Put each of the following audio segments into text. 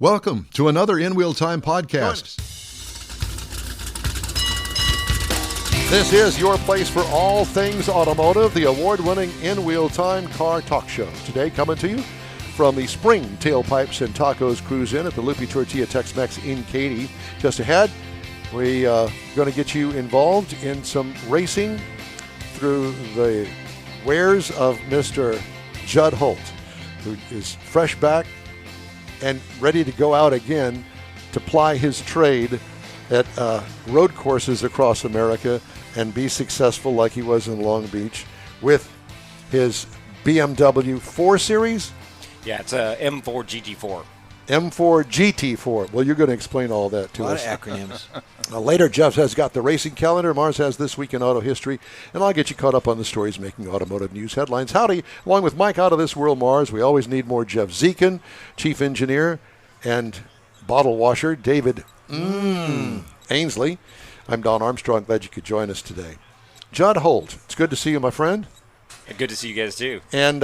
Welcome to another In Wheel Time podcast. This is your place for all things automotive, the award-winning In Wheel Time car talk show. Today coming to you from the Spring Tailpipes and Tacos Cruise In at the Lupi Tortilla Tex-Mex in Katy. Just ahead, we are going to get you involved in some racing through the wares of Mr. Judd Holt, who is fresh back and ready to go out again to ply his trade at road courses across America and be successful like he was in Long Beach with his BMW 4 Series. Yeah, it's a M4 GT4. M4 GT4. Well, you're going to explain all that to us. A lot of acronyms. Later, Jeff has got the racing calendar. Mars has This Week in Auto History. And I'll get you caught up on the stories making automotive news headlines. Howdy, along with Mike Out of This World, Mars. We always need more Jeff Zekin, Chief Engineer, and Bottle Washer, David Ainsley. I'm Don Armstrong. Glad you could join us today. Judd Holt, it's good to see you, my friend. Good to see you guys, too. And,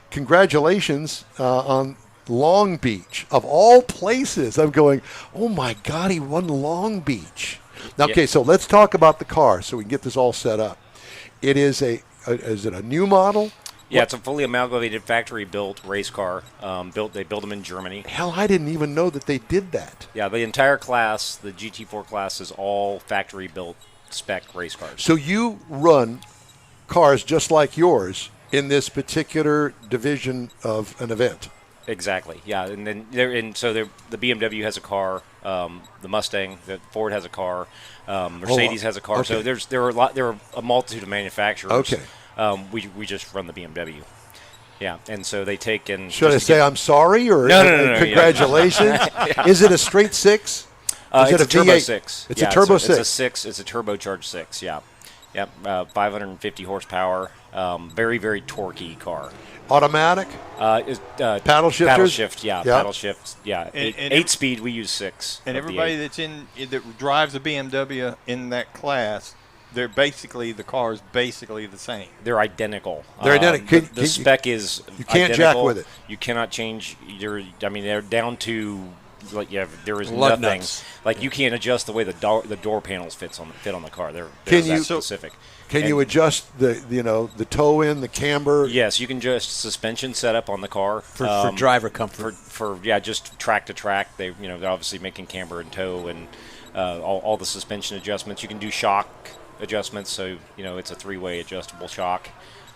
congratulations on Long Beach. Of all places, I'm going, oh, my God, he won Long Beach. Now, okay, so let's talk about the car so we can get this all set up. It is is it a new model? Yeah, it's a fully amalgamated factory-built race car. They built them in Germany. Hell, I didn't even know that they did that. Yeah, the entire class, the GT4 class, is all factory-built spec race cars. So you run cars just like yours in this particular division of an event. Exactly. Yeah, and then the BMW has a car, the Mustang, the Ford has a car, Mercedes has a car. Okay. So there are a multitude of manufacturers. Okay. We just run the BMW. Yeah, and so they take and should I say I'm sorry or no, congratulations? Yeah. Is it a straight six? It's a turbo 6. It's a turbo 6. It's a 6. It's a turbocharged 6. Yeah. Yep. 550 horsepower. Very, very torquey car. Automatic? Paddle shifters? Paddle shift, yeah. Yep. Paddle shift, yeah. And 8-speed, we use 6. And everybody that drives a BMW in that class, the car is basically the same. They're identical. They're identical. The spec is you can't identical. jack with it. You cannot change either. I mean, they're down to there is Lug nothing. nuts. Like you can't adjust the way the door panels fit on the car. They're that specific. Can you adjust the toe in, the camber? Yes, you can adjust suspension setup on the car for driver comfort. For just track to track. They're obviously making camber and toe and all the suspension adjustments. You can do shock adjustments, so it's a 3-way adjustable shock.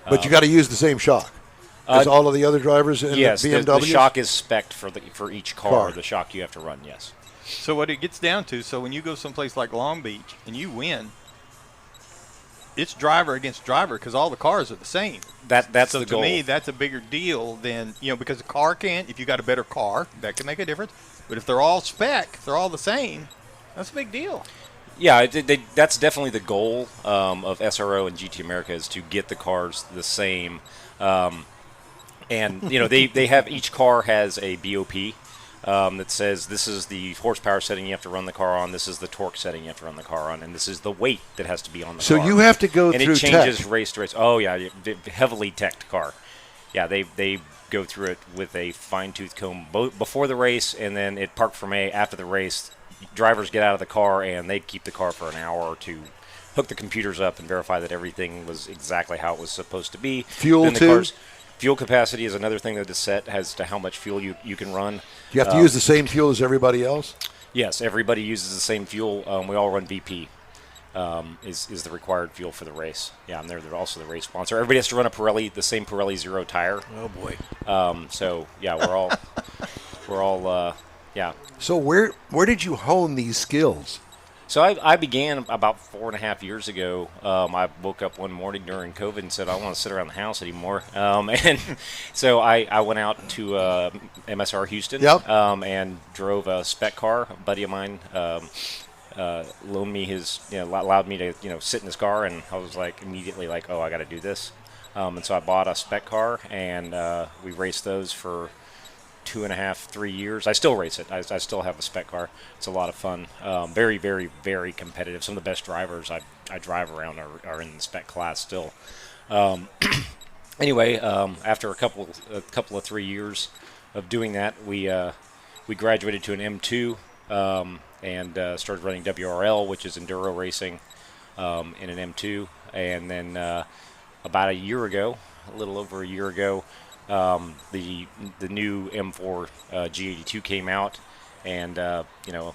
But you got to use the same shock as all of the other drivers in the BMW. The shock is spec'd for each car. The shock you have to run. Yes. So what it gets down to, so when you go someplace like Long Beach and you win, it's driver against driver because all the cars are the same. That's so the to goal. me, that's a bigger deal than because the car can't. If you got a better car, that can make a difference. But if they're all spec, they're all the same. That's a big deal. Yeah, that's definitely the goal of SRO and GT America is to get the cars the same. And they have each car has a BOP that says this is the horsepower setting you have to run the car on, this is the torque setting you have to run the car on, and this is the weight that has to be on the car. So you have to go and through it changes tech. Race to race. Oh yeah, heavily teched car. Yeah, they go through it with a fine-tooth comb before the race, and then at Parc Fermé after the race. Drivers get out of the car and they keep the car for an hour or two, hook the computers up and verify that everything was exactly how it was supposed to be. Fuel too? Fuel capacity is another thing that is set as to how much fuel you can run. You have to use the same fuel as everybody else? Yes, everybody uses the same fuel. We all run VP. Is the required fuel for the race. Yeah, and they're also the race sponsor. Everybody has to run a Pirelli, the same Pirelli Zero tire. Oh boy. So yeah, we're all. Yeah. So where did you hone these skills? So I began about 4.5 years ago. I woke up one morning during COVID and said, I don't want to sit around the house anymore. And so I went out to MSR Houston and drove a spec car. A buddy of mine loaned me allowed me to sit in his car, and I was immediately oh, I got to do this. And so I bought a spec car, and we raced those for 2.5, 3 years. I still race it. I still have a spec car. It's a lot of fun. Very, very, very competitive. Some of the best drivers I drive around are in the spec class still. Anyway, after a couple of 3 years doing that, we graduated to an M2 and started running WRL, which is enduro racing, in an M2. And then about a little over a year ago, the new M4 G82 came out, and I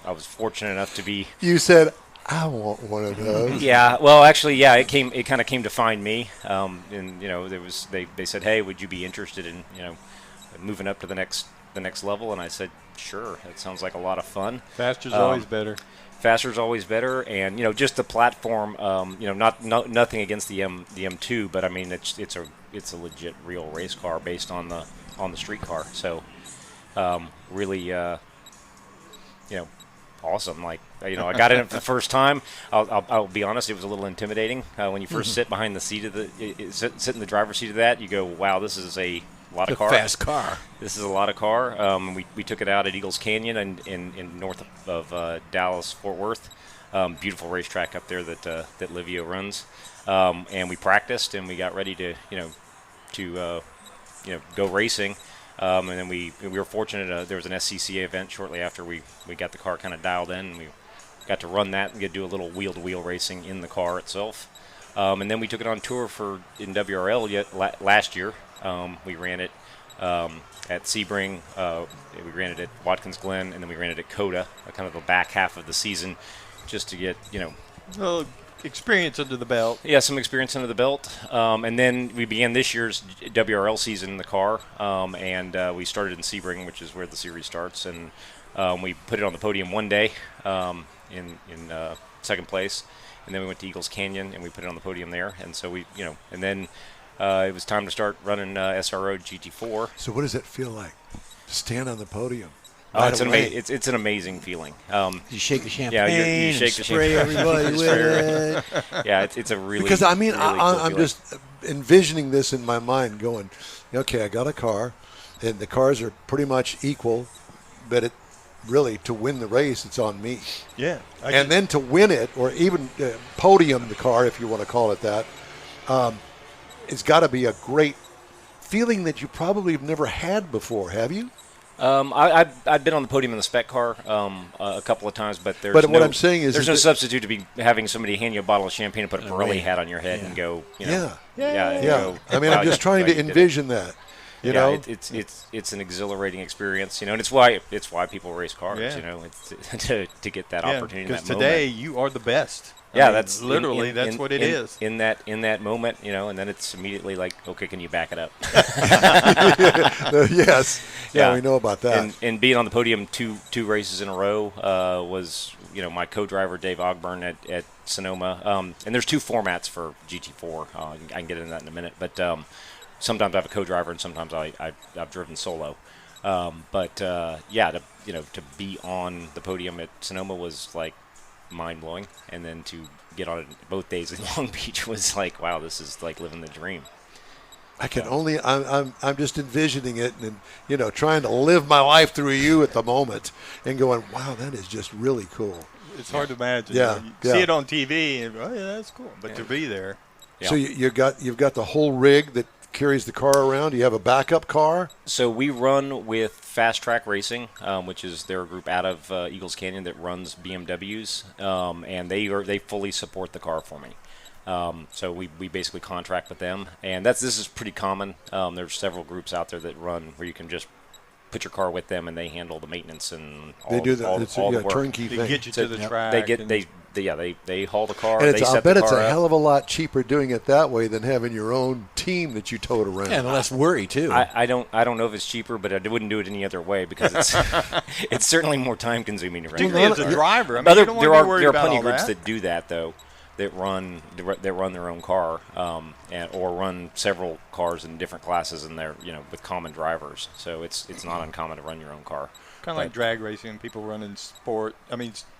was fortunate enough to be. You said, I want one of those. Yeah, well, actually, yeah, it kind of came to find me, and they said, hey, would you be interested in moving up to the next level? And I said, sure, that sounds like a lot of fun. Faster's always better. Faster's always better, and just the platform. Nothing against the M2, but I mean it's a legit real race car based on the street car. So really, awesome. Like I got in it for the first time. I'll be honest, it was a little intimidating when you first sit behind the seat of sit in the driver's seat of that. You go, wow, this is a lot of car. Fast car. This is a lot of car. We took it out at Eagles Canyon in north of Dallas, Fort Worth. Beautiful racetrack up there that Livio runs. And we practiced and we got ready to go racing. And then we were fortunate. There was an SCCA event shortly after we got the car kind of dialed in. And we got to run that and get to do a little wheel-to-wheel racing in the car itself. And then we took it on tour in WRL last year. We ran it at Sebring, we ran it at Watkins Glen, and then we ran it at Coda, kind of the back half of the season, just to get, Well, experience under the belt. Yeah, some experience under the belt. And then we began this year's WRL season in the car, and we started in Sebring, which is where the series starts, and we put it on the podium one day in second place, and then we went to Eagles Canyon, and we put it on the podium there, and so and then it was time to start running SRO GT4. So what does it feel like to stand on the podium? It's an amazing feeling. You shake the champagne, yeah, you shake and spray everybody with it. Yeah, it's a really because I mean really cool I'm feeling. just envisioning this in my mind, going, okay, I got a car, and the cars are pretty much equal, but really to win the race, it's on me. Yeah. And then to win it, or even podium the car, if you want to call it that, it's got to be a great feeling that you probably have never had before, have you? I've been on the podium in the spec car a couple of times, but what I'm saying is there's no substitute to be having somebody hand you a bottle of champagne and put a Pirelli hat on your head and go, Yeah. Go, I mean, I'm just trying to envision that. You know, it's an exhilarating experience, and it's why people race cars, it's to get that opportunity. Because today you are the best. Yeah, that's literally that's what it is. In that moment, and then it's immediately like, okay, can you back it up? Yes, we know about that. And being on the podium two races in a row was my co-driver Dave Ogburn at Sonoma. And there's two formats for GT4. I can get into that in a minute, but sometimes I have a co-driver and sometimes I've driven solo. To be on the podium at Sonoma was like mind-blowing, and then to get on it both days in Long Beach was like, wow, this is like living the dream. I can only I'm just envisioning it and trying to live my life through you at the moment and going, wow, that is just really cool. It's hard to imagine. Yeah, you see it on TV and that's cool, but to be there. Yeah. So you've got the whole rig that carries the car around. Do you have a backup car? So we run with Fast Track Racing, which is their group out of Eagles Canyon that runs BMWs, and they fully support the car for me. So we basically contract with them, and this is pretty common. There's several groups out there that run where you can just put your car with them and they handle the maintenance and all the work. Turnkey They thing. get you to the track. They haul the car. And they I set bet the it's car a up. hell of a lot cheaper doing it that way than having your own team that you tote around. Yeah, and less worry too. I don't know if it's cheaper, but I wouldn't do it any other way because it's certainly more time consuming. Particularly as a driver. I mean, you don't there want to be worried are about plenty all of groups that. that do that though, that run their own car, or run several cars in different classes and they're with common drivers. So it's not uncommon to run your own car. Kind of like drag racing, people running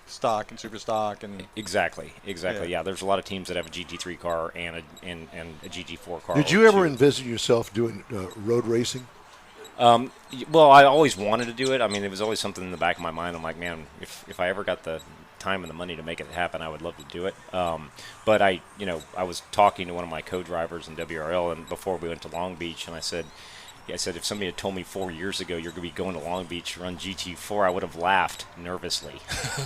stock and super stock and Exactly. Yeah, there's a lot of teams that have a GT3 car and a GT4 car. Did you ever envision yourself doing road racing? Well, I always wanted to do it. I mean, it was always something in the back of my mind. I'm like, man, if I ever got the time and the money to make it happen, I would love to do it. But I was talking to one of my co-drivers in WRL and before we went to Long Beach, and I said, I said if somebody had told me 4 years ago you're going to be going to Long Beach to run GT4, I would have laughed nervously.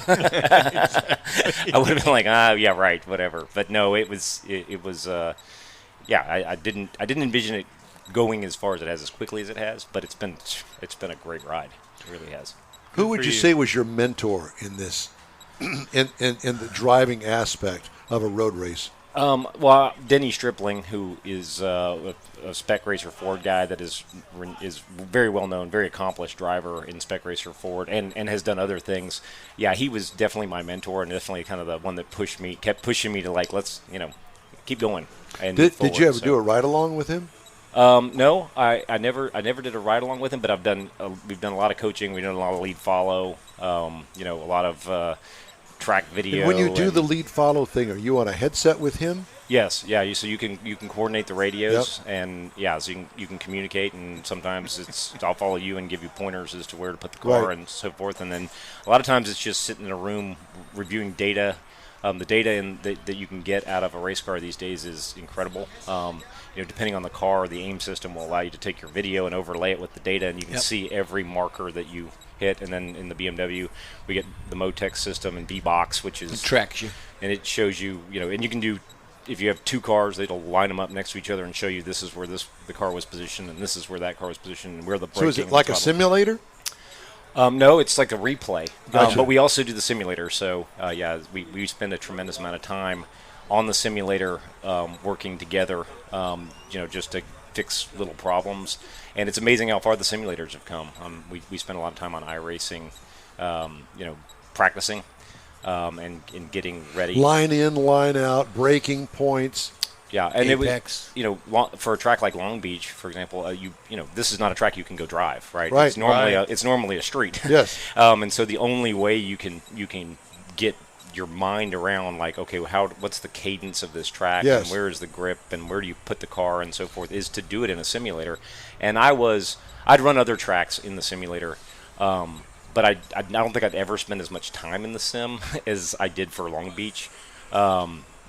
I would have been like, yeah, right, whatever. But no, it was. I didn't envision it going as far as it has, as quickly as it has. But it's been a great ride. It really has. Who would you say was your mentor in this, in the driving aspect of a road race? Well, Denny Stripling, who is a Spec Racer Ford guy that is very well known, very accomplished driver in Spec Racer Ford, and has done other things. Yeah, he was definitely my mentor, and definitely kind of the one that kept pushing me to like, let's keep going. And did you ever do a ride along with him? No, I never did a ride along with him, but we've done a lot of coaching. We've done a lot of lead follow. A lot of track video. And when you do the lead follow thing, are you on a headset with him? Yes, yeah. So you can coordinate the radios, and so you can communicate. And sometimes I'll follow you and give you pointers as to where to put the car and so forth. And then a lot of times it's just sitting in a room reviewing data. The data that you can get out of a race car these days is incredible. Depending on the car, the AIM system will allow you to take your video and overlay it with the data, and you can see every marker that you hit. And then in the BMW, we get the Motec system and V-Box, which is... It tracks you. And it shows you, and you can do, if you have two cars, it'll line them up next to each other and show you this is where the car was positioned, and this is where that car was positioned, and where the braking... So is it like a simulator? No, it's like a replay. Gotcha. But we also do the simulator, so we spend a tremendous amount of time on the simulator working together, just to fix little problems. And it's amazing how far the simulators have come. We spend a lot of time on iRacing, practicing and getting ready. Line in, line out, braking points. Yeah, and Apex. it was, for a track like Long Beach, for example, this is not a track you can go drive, right? Right. It's normally a street. Yes. And so the only way you can get your mind around, like, okay, what's the cadence of this track, Yes. and where is the grip, and where do you put the car, and so forth, is to do it in a simulator. And I'd run other tracks in the simulator, but I don't think I'd ever spend as much time in the sim as I did for Long Beach.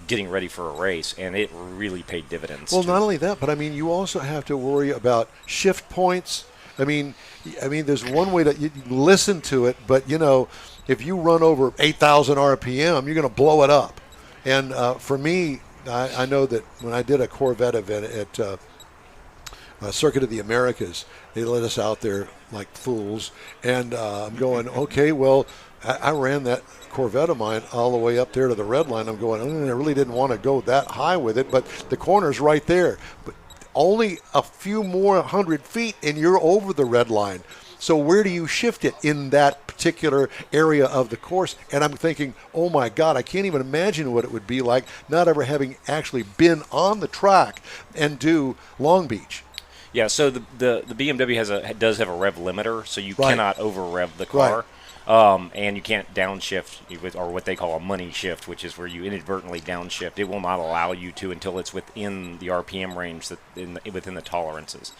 Getting ready for a race, and it really paid dividends. Well, not only that, but I mean, you also have to worry about shift points. I mean, there's one way that you listen to it, but if you run over 8,000 RPM, you're going to blow it up. And for me, I know that when I did a Corvette event at Circuit of the Americas, they let us out there like fools, and I'm going, okay, well, I ran that Corvette of mine all the way up there to the red line. I'm going, I really didn't want to go that high with it, but the corner's right there. But only a few more 100 feet, and you're over the red line. So where do you shift it in that particular area of the course? And I'm thinking, oh my God, I can't even imagine what it would be like not ever having actually been on the track and do Long Beach. Yeah, so the BMW does have a rev limiter, so you cannot over rev the car. Right. And you can't downshift, or what they call a money shift, which is where you inadvertently downshift. It will not allow you to until it's within the RPM range within the tolerances.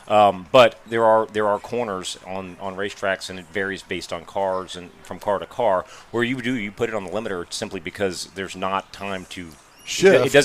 But there are corners on racetracks, and it varies based on cars and from car to car, where you put it on the limiter simply because there's not time to shift.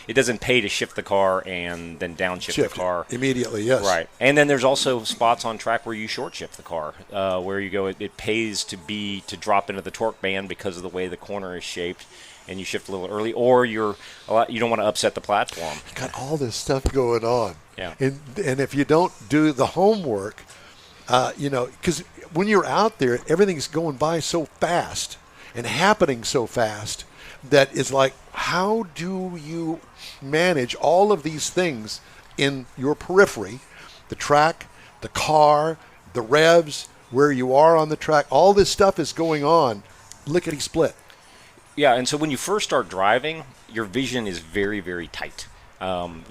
It doesn't pay to shift the car and then downshift the car immediately. Yes. Right. And then there's also spots on track where you short shift the car, where you go. It pays to drop into the torque band because of the way the corner is shaped, and you shift a little early, or you don't want to upset the platform. Got all this stuff going on. Yeah. And if you don't do the homework, because when you're out there, everything's going by so fast and happening so fast that it's like, how do you manage all of these things in your periphery, the track, the car, the revs, where you are on the track? All this stuff is going on, lickety split. Yeah, and so when you first start driving, your vision is very, very tight. And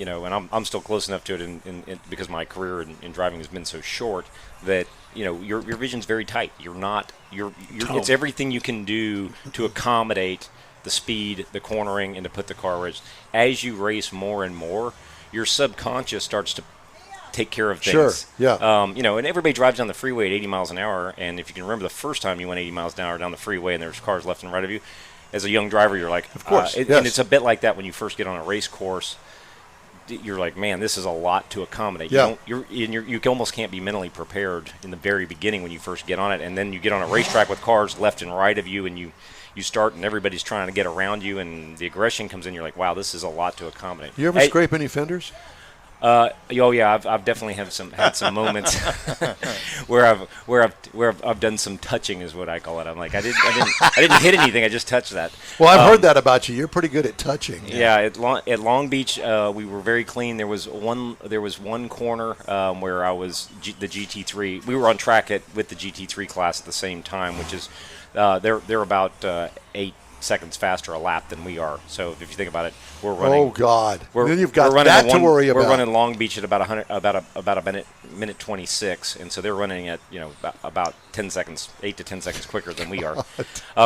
I'm still close enough to it in because my career in driving has been so short that your vision's very tight. It's everything you can do to accommodate the speed, the cornering, and to put the car race. As you race more and more, your subconscious starts to take care of things. Sure, yeah. And everybody drives down the freeway at 80 miles an hour, and if you can remember the first time you went 80 miles an hour down the freeway and there's cars left and right of you, as a young driver, you're like, of course, yes. And it's a bit like that when you first get on a race course. you're like, man, this is a lot to accommodate. Yeah. You almost can't be mentally prepared in the very beginning when you first get on it, and then you get on a racetrack with cars left and right of you, and you start and everybody's trying to get around you, and the aggression comes in. You're like, wow, this is a lot to accommodate. You ever scrape any fenders? Oh yeah, I've definitely had some moments where I've done some touching, is what I call it. I'm like, I didn't hit anything. I just touched that. Well, I've heard that about you. You're pretty good at touching. Yeah, at Long Beach, we were very clean. There was one corner where I was the GT3. We were on track with the GT3 class at the same time, which is they're about 8 seconds faster a lap than we are. So if you think about it, we're running. Oh God! Then you've got that to worry about. We're running Long Beach at about a minute 26, and so they're running at about 10 seconds, 8 to 10 seconds quicker than we are.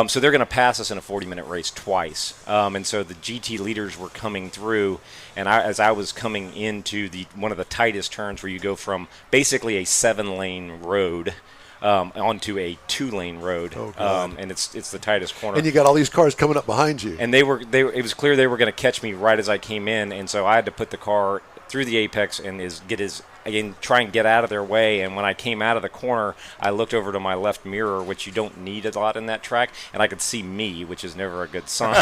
So they're going to pass us in a 40-minute race twice. And so the GT leaders were coming through, and as I was coming into one of the tightest turns, where you go from basically a 7-lane road onto a 2-lane road, and it's the tightest corner. And you got all these cars coming up behind you. And it was clear they were going to catch me right as I came in, and so I had to put the car through the apex and try and get out of their way. And when I came out of the corner, I looked over to my left mirror, which you don't need a lot in that track, and I could see me, which is never a good sign,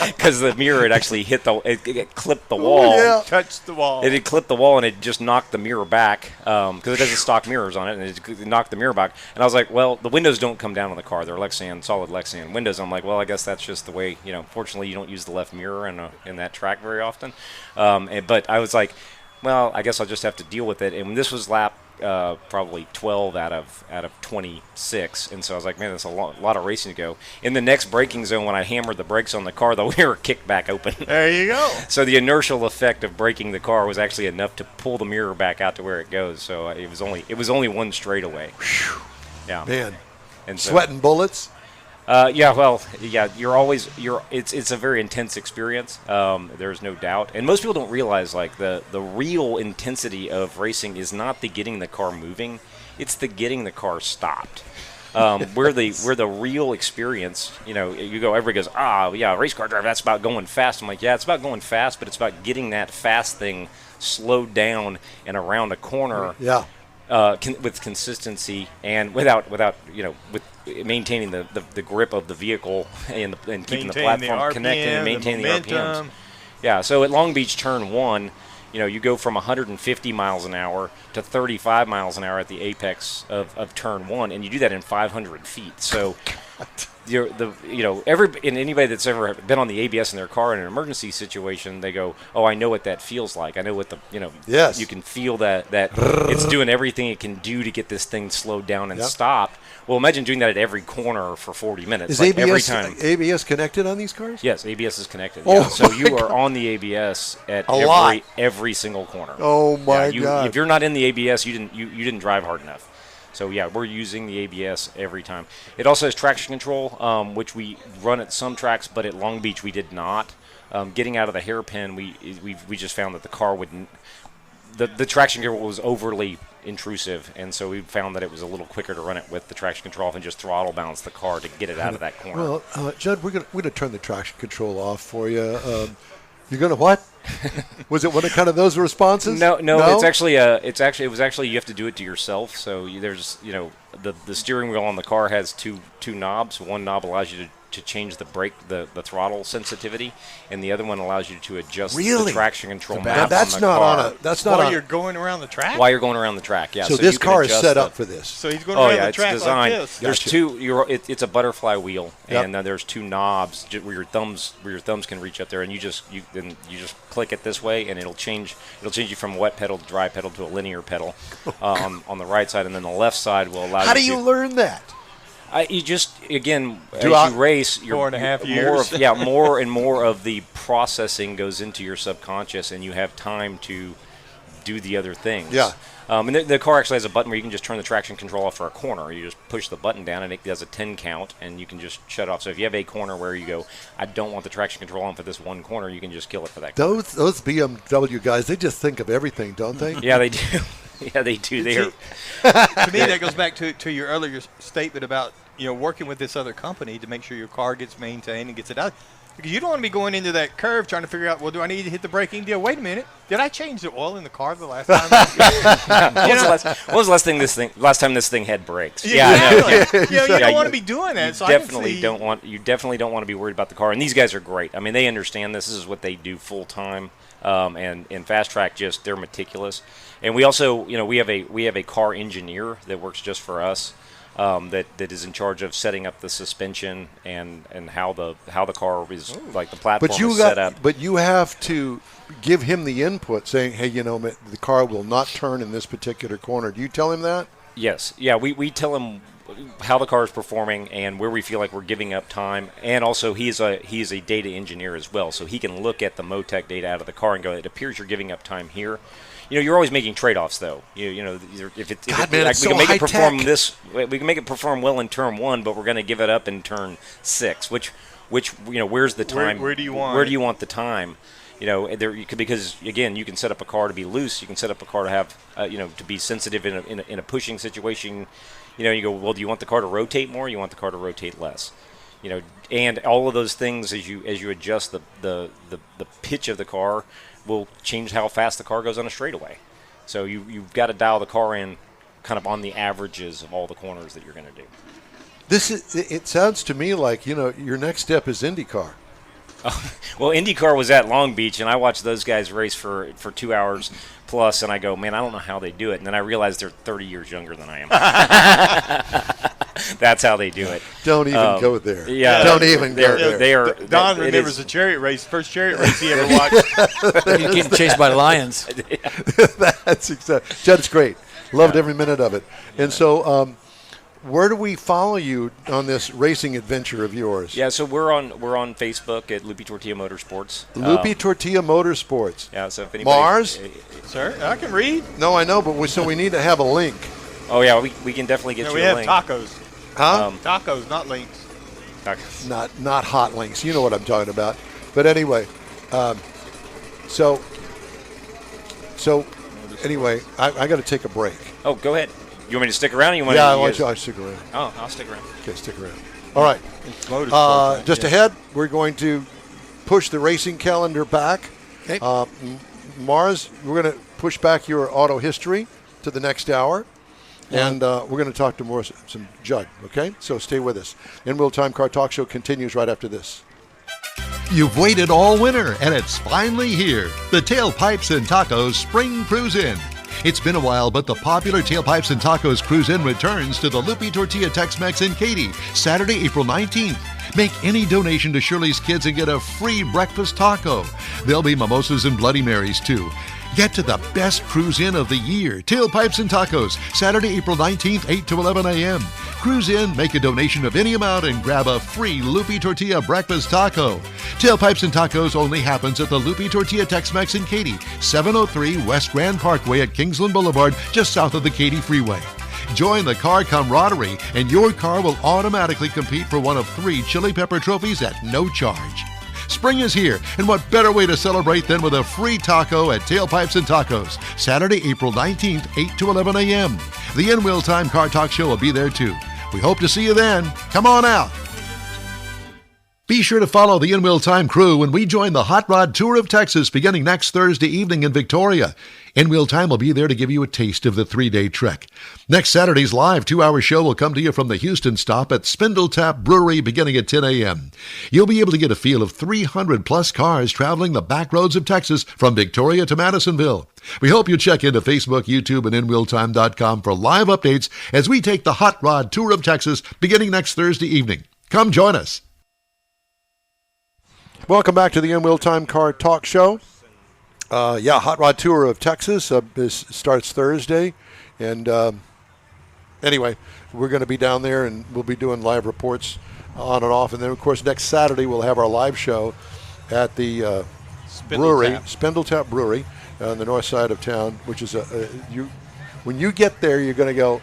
because the mirror had actually it clipped the wall. Yeah. Touched the wall. It had clipped the wall, and it just knocked the mirror back, because it doesn't stock mirrors on it, and it knocked the mirror back. And I was like, well, the windows don't come down on the car. They're solid Lexan windows. I'm like, well, I guess that's just the way, fortunately you don't use the left mirror in that track very often. But I was like, well, I guess I'll just have to deal with it. And this was lap probably 12 out of 26, and so I was like, man, that's a lot of racing to go. In the next braking zone, when I hammered the brakes on the car, the mirror kicked back open. There you go. So the inertial effect of braking the car was actually enough to pull the mirror back out to where it goes. So it was only one straightaway. Yeah, man, and so, sweating bullets. It's a very intense experience. There's no doubt, and most people don't realize like the real intensity of racing is not the getting the car moving, it's the getting the car stopped. Where the real experience, you go, everybody goes, race car driver, that's about going fast. I'm like, yeah, it's about going fast, but it's about getting that fast thing slowed down and around a corner. Yeah. With consistency and without with maintaining the grip of the vehicle and keeping the platform connected and maintaining the RPMs. Yeah, so at Long Beach Turn 1, you go from 150 miles an hour to 35 miles an hour at the apex of Turn 1, and you do that in 500 feet. So anybody that's ever been on the ABS in their car in an emergency situation, they go, oh, I know what that feels like. I know what yes. You can feel that it's doing everything it can do to get this thing slowed down and stopped. Well, imagine doing that at every corner for 40 minutes. Is like ABS, every time. ABS connected on these cars? Yes, ABS is connected. Oh, yeah. So you my are God. on the ABS at lot. every single corner. Oh my God! If you're not in the ABS, you didn't drive hard enough. So yeah, we're using the ABS every time. It also has traction control, which we run at some tracks, but at Long Beach we did not. Getting out of the hairpin, we just found that the car wouldn't. The traction control was overly intrusive, and so we found that it was a little quicker to run it with the traction control off and just throttle balance the car to get it out of that corner. Well, Judd, we're gonna turn the traction control off for you. You're gonna what? Was it one of kind of those responses? No. It was actually you have to do it to yourself. So there's the steering wheel on the car has two knobs. One knob allows you to change the brake, the throttle sensitivity, and the other one allows you to adjust the traction control map that's on the not car. on a. That's not While on. you're going around the track? While you're going around the track, yeah. So this you can car is adjust set up for this. So he's going around the it's track designed. like this. There's Gotcha. two. It's a butterfly wheel, Yep. and there's two knobs where your thumbs can reach up there, and you just click it this way, and it'll change you from a wet pedal to dry pedal to a linear pedal on the right side, and then the left side will allow. How do you learn that? You just again as you race, 4.5 years. More and more of the processing goes into your subconscious, and you have time to do the other things. Yeah. And the car actually has a button where you can just turn the traction control off for a corner. You just push the button down, and it does a 10 count, and you can just shut off. So if you have a corner where you go, I don't want the traction control on for this one corner, you can just kill it for that. Those BMW guys, they just think of everything, don't they? Yeah, they do. Yeah, they do. They are. To me, that goes back to your earlier statement about working with this other company to make sure your car gets maintained and gets it out. Because you don't want to be going into that curve trying to figure out, well, do I need to hit the braking deal? Wait a minute. Did I change the oil in the car the last time? When was the last time this thing had brakes? Yeah, exactly. You don't want to be doing that. You definitely don't want to be worried about the car. And these guys are great. I mean, they understand this is what they do full time. And in Fast Track, they're meticulous. And we also, we have a car engineer that works just for us. That is in charge of setting up the suspension and how the car is like the platform is set up. But you have to give him the input, saying, "Hey, the car will not turn in this particular corner." Do you tell him that? Yes. Yeah. We tell him how the car is performing and where we feel like we're giving up time. And also, he is a data engineer as well, so he can look at the Motec data out of the car and go, "It appears you're giving up time here." You're always making trade-offs, though. We can make it perform well in turn 1, but we're going to give it up in turn 6. Which where's the time? Where do you want? Where do you want the time? Because again, you can set up a car to be loose. You can set up a car to have to be sensitive in a pushing situation. You go, well, do you want the car to rotate more? Or you want the car to rotate less? And all of those things as you adjust the pitch of the car will change how fast the car goes on a straightaway. So you've got to dial the car in kind of on the averages of all the corners that you're going to do. It sounds to me like, your next step is IndyCar. Well, IndyCar was at Long Beach, and I watched those guys race for 2 hours plus, and I go, man, I don't know how they do it. And then I realized they're 30 years younger than I am. That's how they do it. Don't even go there. Yeah, don't even go there. They are. Don remembers the chariot race, first chariot race he ever watched. He's getting chased by lions. That's exactly. Judd, it's great. Loved every minute of it. And so, where do we follow you on this racing adventure of yours? Yeah, so we're on Facebook at Loopy Tortilla Motorsports. Loopy Tortilla Motorsports. Yeah, so if anybody, Mars? Sir, I can read. No, I know, but we need to have a link. Oh yeah, we can definitely get you a link. We have tacos. Huh? Tacos, not links. Tacos. Not hot links. You know what I'm talking about. But anyway, so anyway, I got to take a break. Oh, go ahead. You want me to stick around? Or you want Yeah, to I'll stick around. Oh, I'll stick around. Okay, stick around. All right. Just ahead, we're going to push the racing calendar back. Okay. Mars, we're going to push back your auto history to the next hour. And we're going to talk to some Judd, okay? So stay with us. In Real Time Car Talk Show continues right after this. You've waited all winter, and it's finally here. The Tailpipes and Tacos Spring Cruise In. It's been a while, but the popular Tailpipes and Tacos Cruise In returns to the Loopy Tortilla Tex-Mex in Katy, Saturday, April 19th. Make any donation to Shirley's Kids and get a free breakfast taco. There'll be mimosas and Bloody Marys, too. Get to the best cruise in of the year. Tailpipes and Tacos, Saturday, April 19th, 8 to 11 a.m. Cruise in, make a donation of any amount, and grab a free Loopy Tortilla breakfast taco. Tailpipes and Tacos only happens at the Loopy Tortilla Tex-Mex in Katy, 703 West Grand Parkway at Kingsland Boulevard, just south of the Katy Freeway. Join the car camaraderie, and your car will automatically compete for one of 3 Chili Pepper trophies at no charge. Spring is here, and what better way to celebrate than with a free taco at Tailpipes and Tacos, Saturday, April 19th, 8 to 11 a.m. The In Real Time Car Talk Show will be there too. We hope to see you then. Come on out. Be sure to follow the In Real Time crew when we join the Hot Rod Tour of Texas beginning next Thursday evening in Victoria. In Real Time will be there to give you a taste of the 3-day trek. Next Saturday's live 2-hour show will come to you from the Houston stop at Spindle Tap Brewery beginning at 10 a.m. You'll be able to get a feel of 300-plus cars traveling the back roads of Texas from Victoria to Madisonville. We hope you check into Facebook, YouTube, and InRealTime.com for live updates as we take the Hot Rod Tour of Texas beginning next Thursday evening. Come join us. Welcome back to the In Real Time Car Talk Show. Hot Rod Tour of Texas starts Thursday. And anyway, we're going to be down there, and we'll be doing live reports on and off. And then, of course, next Saturday we'll have our live show at the Spindle Tap Brewery on the north side of town, which is when you get there, you're going to go,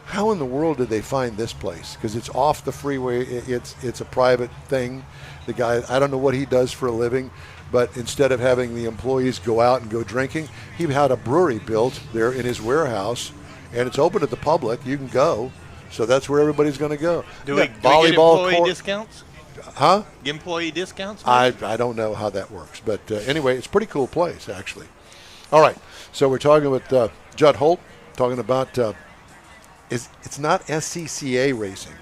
how in the world did they find this place? Because it's off the freeway. It's a private thing. The guy, I don't know what he does for a living, but instead of having the employees go out and go drinking, he had a brewery built there in his warehouse, and it's open to the public. You can go. So that's where everybody's going to go. Do we get employee discounts? Huh? Give employee discounts? I don't know how that works, but anyway, it's a pretty cool place actually. All right, so we're talking with Judd Holt, talking about it's not SCCA racing.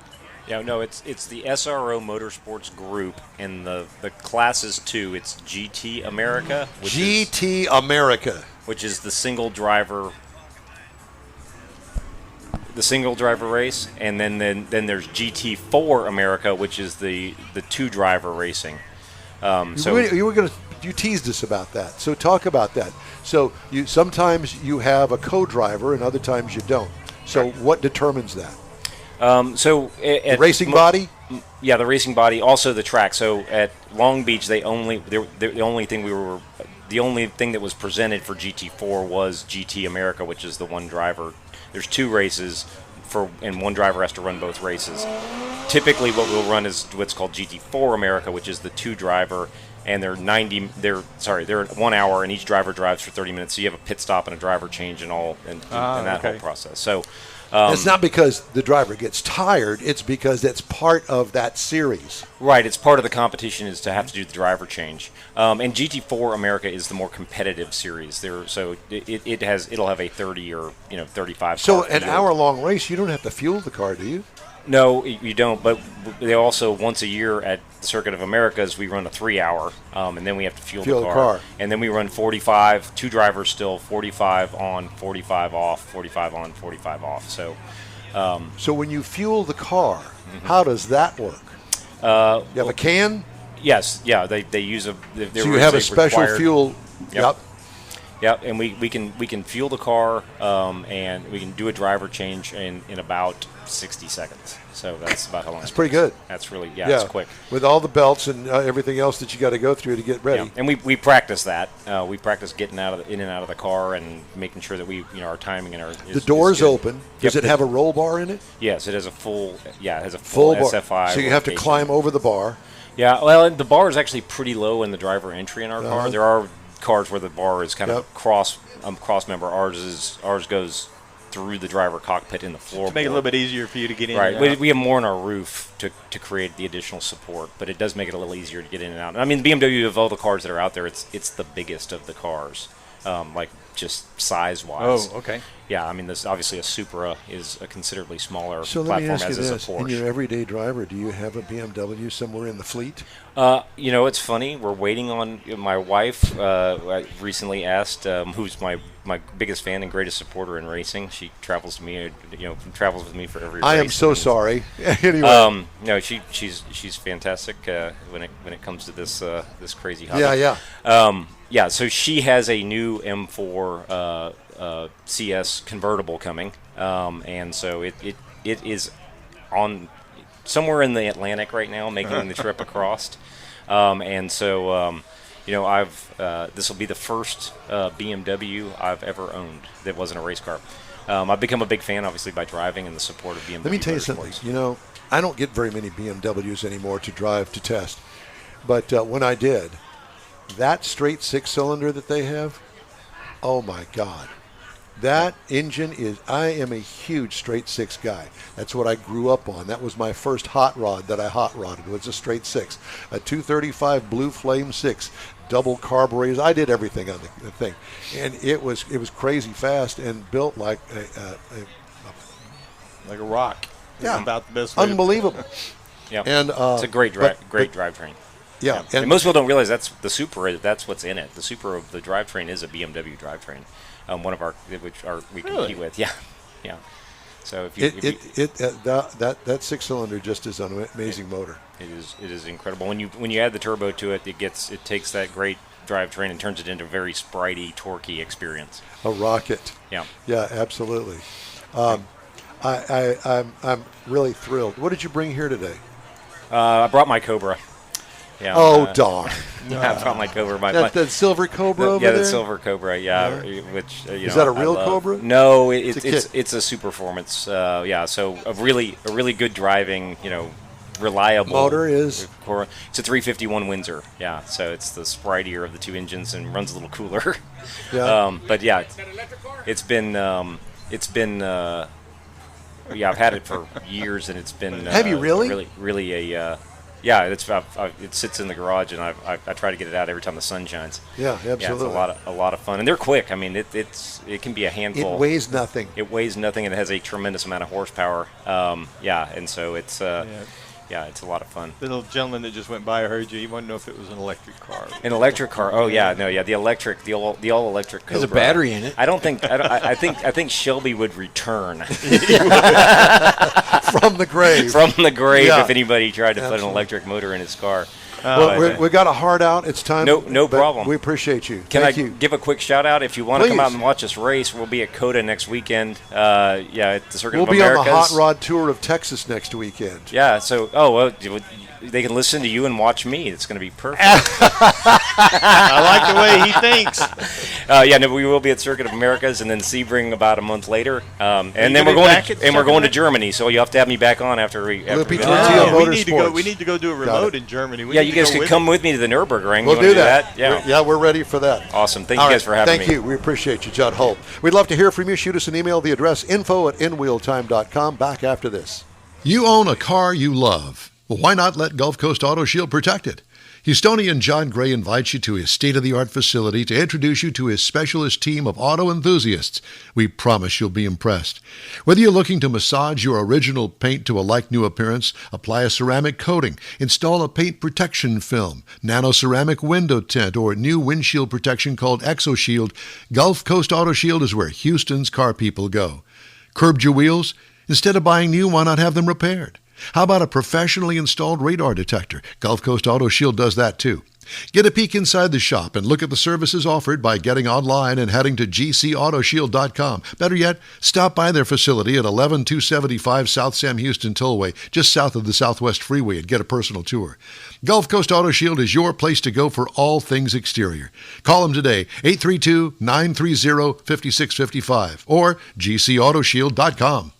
Yeah, no, it's the SRO Motorsports Group, and the class is 2. It's GT America, which is the single driver race, and then there's GT4 America, which is the 2-driver racing. You teased us about that, so talk about that. So sometimes you have a co-driver, and other times you don't. So what determines that? The racing body? Yeah, the racing body, also the track. So at Long Beach, the only thing that was presented for GT4 was GT America, which is the 1 driver. There's 2 races and 1 driver has to run both races. Typically, what we'll run is what's called GT4 America, which is the 2-driver, and they're 1 hour, and each driver drives for 30 minutes. So you have a pit stop and a driver change and whole process. So. It's not because the driver gets tired. It's because it's part of that series. Right. It's part of the competition is to have to do the driver change. And GT4 America is the more competitive series. It'll have a 30 or 35. So car an field. hour-long race, you don't have to fuel the car, do you? No, you don't. But they also once a year at the Circuit of Americas we run a 3-hour, and then we have to fuel the car. And then we run 45, 2 drivers still, 45 on, 45 off, 45 on, 45 off. So, so when you fuel the car, how does that work? You have a can. Yes, yeah. They use So you have a special required fuel. Yep. Yep, and we can fuel the car, and we can do a driver change in about 60 seconds. So that's about how long. That's pretty good. That's really it's quick. With all the belts and everything else that you got to go through to get ready. Yeah. And we practice that. We practice getting in and out of the car and making sure that our timing and the door's open. Does it have a roll bar in it? Yes, it has a full. Yeah, it has a full SFI. So you have to climb over the bar. Yeah, well, the bar is actually pretty low in the driver entry in our car. There are cars where the bar is kind of cross member. Ours goes through the driver cockpit in the floor. To make it a little bit easier for you to get in. Right. We have more on our roof to create the additional support, but it does make it a little easier to get in and out. I mean, BMW, of all the cars that are out there, it's the biggest of the cars, like just size-wise. Oh, okay. Yeah, I mean, this obviously a Supra is a considerably smaller So let me platform ask you as is a this: Porsche. in your everyday driver, do you have a BMW somewhere in the fleet? It's funny. We're waiting on my wife. I recently asked who's my biggest fan and greatest supporter in racing. She travels to me, travels with me for every race. I am so sorry. Anyway, no, she's fantastic when it comes to this crazy hobby. Yeah. So she has a new M4 CS convertible coming, and so it is on somewhere in the Atlantic right now, making the trip across. And so, this will be the first BMW I've ever owned that wasn't a race car. I've become a big fan, obviously, by driving and the support of BMW. Let me tell you Motorsports. something. I don't get very many BMWs anymore to drive to test, but when I did, that straight 6-cylinder that they have, oh my God. That engine I am a huge straight 6 guy. That's what I grew up on. That was my first hot rod that I hot rodded, was a straight 6. A 235 Blue Flame 6, double carburetors. I did everything on the thing. And it was crazy fast and built like like a rock. Yeah. About the best way. Unbelievable. Yeah. And it's a great drivetrain. Yeah. And most people don't realize that's the Supra. That's what's in it. The Supra of the drivetrain is a BMW drivetrain. One of we compete with. Yeah. So that 6-cylinder just is an amazing motor. It is incredible. When you add the turbo to it, it takes that great drivetrain and turns it into a very spritey, torquey experience. A rocket. Yeah. Yeah, absolutely. I'm really thrilled. What did you bring here today? I brought my Cobra. Yeah. Oh, darn. I brought my Cobra. That silver Cobra over there? Yeah, the silver Cobra. Yeah, which is that a real Cobra? No, it's a Super Performance. So a really good driving, reliable motor is. It's a 351 Windsor. Yeah, so it's the spritier of the 2 engines and runs a little cooler. Yeah. But yeah, it's been. I've had it for years, and it's been. Have you really? Really a. yeah, it sits in the garage, and I try to get it out every time the sun shines. Yeah, absolutely. Yeah, it's a lot of fun, and they're quick. I mean, it can be a handful. It weighs nothing. It weighs nothing, and it has a tremendous amount of horsepower. And so it's it's a lot of fun. The little gentleman that just went by, I heard you. He wanted to know if it was an electric car. An electric car? Oh yeah, no, yeah, the all electric Cobra. There's a battery in it. I think Shelby would return From the grave. From the grave Yeah. if anybody tried to put Absolutely. an electric motor in his car. Well, we got a hard out. It's time. No but problem. We appreciate you. Can Thank I you. give a quick shout out? If you want to come Please. out and watch us race, we'll be at COTA next weekend. At the Circuit We'll of be on Americas. the Hot Rod Tour of Texas next weekend. Yeah, so they can listen to you and watch me. It's going to be perfect. I like the way he thinks. We will be at Circuit of Americas, and then Sebring about a month later, and then gonna we're be going back to, at and we're going to Circuit? Germany. So you have to have me back on after we. Loopy go. Tortilla we need to go. Motorsports. We need to go do a remote in Germany. We Yeah, need you to guys go could with come you. with me to the Nürburgring. We'll You wanna do that. Yeah. We're ready for that. Awesome. Thank All you guys right. for having Thank me. you. We appreciate you, Judd Holt. We'd love to hear from you. Shoot us an email. The address info@inwheeltime.com. Back after this. You own a car you love. Well, why not let Gulf Coast Auto Shield protect it? Houstonian John Gray invites you to his state-of-the-art facility to introduce you to his specialist team of auto enthusiasts. We promise you'll be impressed. Whether you're looking to massage your original paint to a like-new appearance, apply a ceramic coating, install a paint protection film, nano-ceramic window tint, or new windshield protection called ExoShield, Gulf Coast Auto Shield is where Houston's car people go. Curbed your wheels? Instead of buying new, why not have them repaired? How about a professionally installed radar detector? Gulf Coast Auto Shield does that too. Get a peek inside the shop and look at the services offered by getting online and heading to gcautoshield.com. Better yet, stop by their facility at 11275 South Sam Houston Tollway, just south of the Southwest Freeway, and get a personal tour. Gulf Coast Auto Shield is your place to go for all things exterior. Call them today, 832-930-5655 or gcautoshield.com.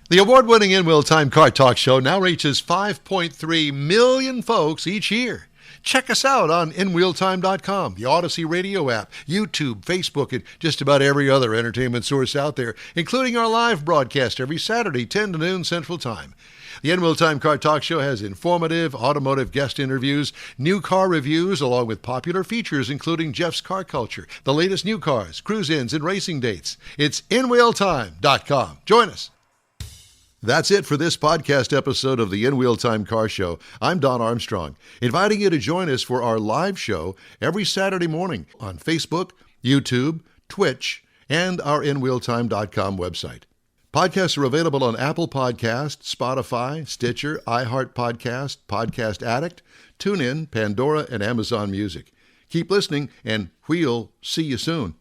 The award-winning In-Wheel Time Car Talk Show now reaches 5.3 million folks each year. Check us out on InWheelTime.com, the Odyssey Radio app, YouTube, Facebook, and just about every other entertainment source out there, including our live broadcast every Saturday, 10 to noon Central Time. The In-Wheel Time Car Talk Show has informative automotive guest interviews, new car reviews, along with popular features including Jeff's Car Culture, the latest new cars, cruise-ins, and racing dates. It's InWheelTime.com. Join us. That's it for this podcast episode of the In-Wheel Time Car Show. I'm Don Armstrong, inviting you to join us for our live show every Saturday morning on Facebook, YouTube, Twitch, and our InWheelTime.com website. Podcasts are available on Apple Podcasts, Spotify, Stitcher, iHeart Podcast, Podcast Addict, TuneIn, Pandora, and Amazon Music. Keep listening, and we'll see you soon.